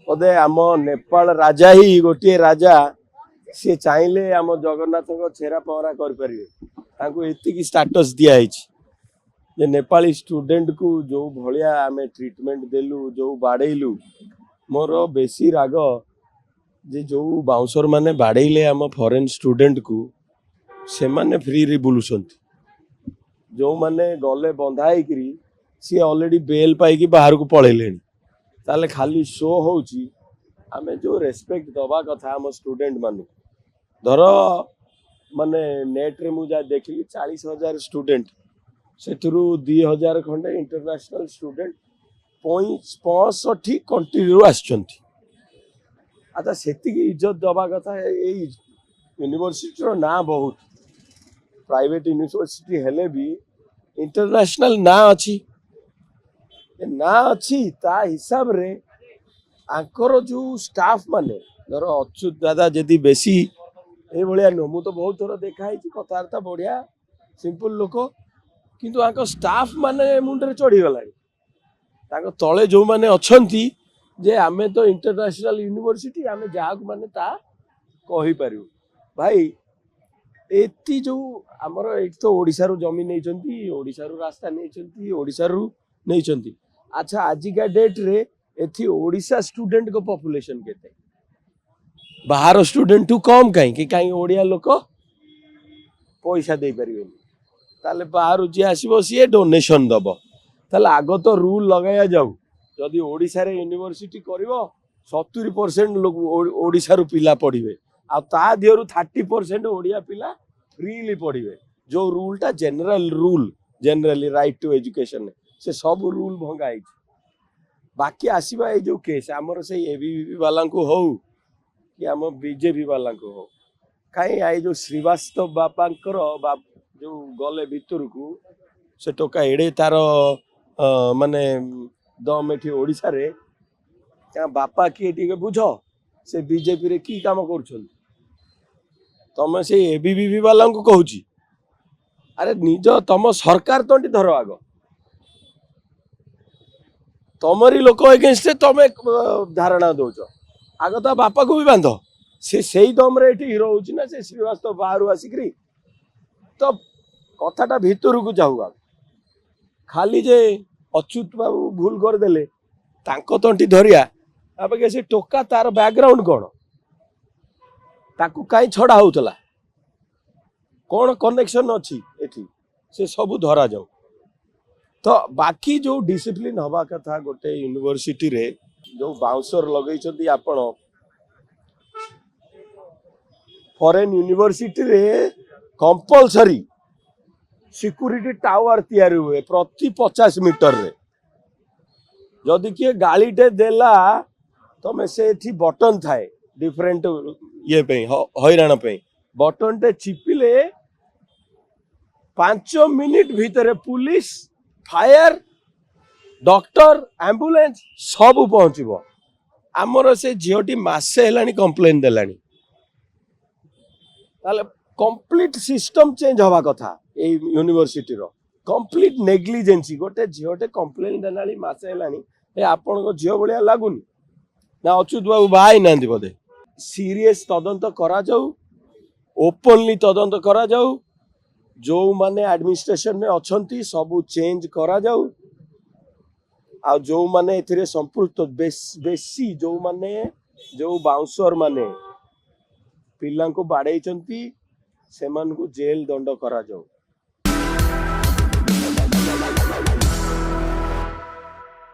बोधे आम नेपाल राजा ही गोटे राजा सी चाहले आम जगन्नाथ छेरा पहरा कर स्टाटस दिखाई जे नेपाली स्टूडेंट को जो भाया आम ट्रिटमेंट देलु जो बाड़ेलु मोर बेसी राग जे जो बाउंसर माने बाड़ेले आम फॉरेन स्टूडेंट को से माने फ्री रे बुलुसंत जो माने गले बंधाई सी ऑलरेडी बेल पाई बाहर को पळेले ताले खाली शो होची आमे जो रेस्पेक्ट दबा कथा आम स्टूडेंट मानु धर माने नेट रे मु जा देखली 40,000 स्टूडेंट से 2,000 खंडे इंटरनेशनल स्टूडेंट 65 कंट्री आछंती अच्छा सेति इज्जत दबा कथा यूनिवर्सिटी रो ना बहुत प्राइवेट यूनिवर्सिटी हेले भी इंटरनेशनल ना अच्छी ना अच्छी ता हिसाब रे आंकर जो स्टाफ माने धर अच्युत दादा जदि बेसी ए भलिया न मु तो बहुत थोड़ा देखाई कथार्ता बढ़िया सिंपल लोक किंतु आंक स्टाफ माने मुंडे चढ़ी गला तले जो माने अछंती जे आमे तो इंटरनेशनल यूनिवर्सिटी आमे जाक माने ता कहि पारियो भाई एती जो हमर एत तो ओडिसा रु जमीन नहीं ओडिसा रु रास्ता नहीं ओडिसा रु नहीं अच्छा आजिका डेट रे एथी ओडिसा स्टूडेंट को पॉपुलेशन केते बाहर स्टूडेंट टू कम कहीं ओडिया लोक पैसा दे परिबे ताले बाहर जी आसीबो सी डोनेशन दबो ताले आगो तो रूल लगाया जाऊ जदि ओडिसा रे यूनिवर्सिटी करिवो 70% लोग ओडिसा रु पिला पढ़िबे आ ता दियरु 30% ओडिया पिला फ्रीली पढ़िबे जो रूलटा general rule generally right to education से सब रूल भंगाई बाकी आसीबा ए जो केस हमर से एबीवीपी वाला को हो कि हम बीजेपी वाला को हो कहीं आई जो श्रीवास्तव बापांकर बाप जो गले भितर को से टोका एड़े तार माने दम एठी ओडिसा रे क्या बापा किए टिके बुझ से बीजेपी रे की काम कर तमे से एबीवीपी वाला को कहूची अरे निज तम सरकार तंटी धर आग तमरी लोक एगेंस्ट तमे धारणा दौच आग तो बापा को भी बांध से दम रे हिरो होची ना से श्रीवास्तव बाहर आसिक तो कथाटा भितर को जाऊ खाली जे अच्युत बाबू भूल करदेले तांको तंटी धरिया आपके से टोका तार बैकग्राउंड कौन ताकू कहीं छड़ा होतला कौन कनेक्शन अच्छी एठी से सब धरा जाऊ तो बाकी जो डिसिप्लिन हवा कथा गोटे यूनिवर्सिटी रे जो बाउंसर लगे आपण फॉरेन यूनिवर्सिटी रे कंपलसरी सिक्यूरिटी टावर तैयारी हुए प्रति 50 मीटर रे जदि किए गाड़ीटे देला तो मैं से थी बटन थाए डिफरेंट ये पे हैरान पे बटन टे चिपिले 5 मिनिट भितर पुलिस फायर डॉक्टर एम्बुलेंस सब पहुंचबो आमर से झीटी मासे हेलानी कंप्लेन देलानी ताले कंप्लीट सिस्टम चेंज हवा कथा ए यूनिवर्सिटी रो कंप्लीट नेग्लिजेंसी गोटे झीटे कंप्लेन देलानी मासे हेलानी ए आपण को झील भाया लगुनि ना अच्युत बाबू बाई ना बोधे सीरियस तदंत करा जाऊ ओपनली तदंत करा जाऊ जो माने एडमिनिस्ट्रेशन में अछंती सबू चेंज करा जाऊ आ जो माने एथिरे संपुक्त बेसी जो माने जो बाउंसर माने पिला को बाड़े से जेल दंड करा जाऊ।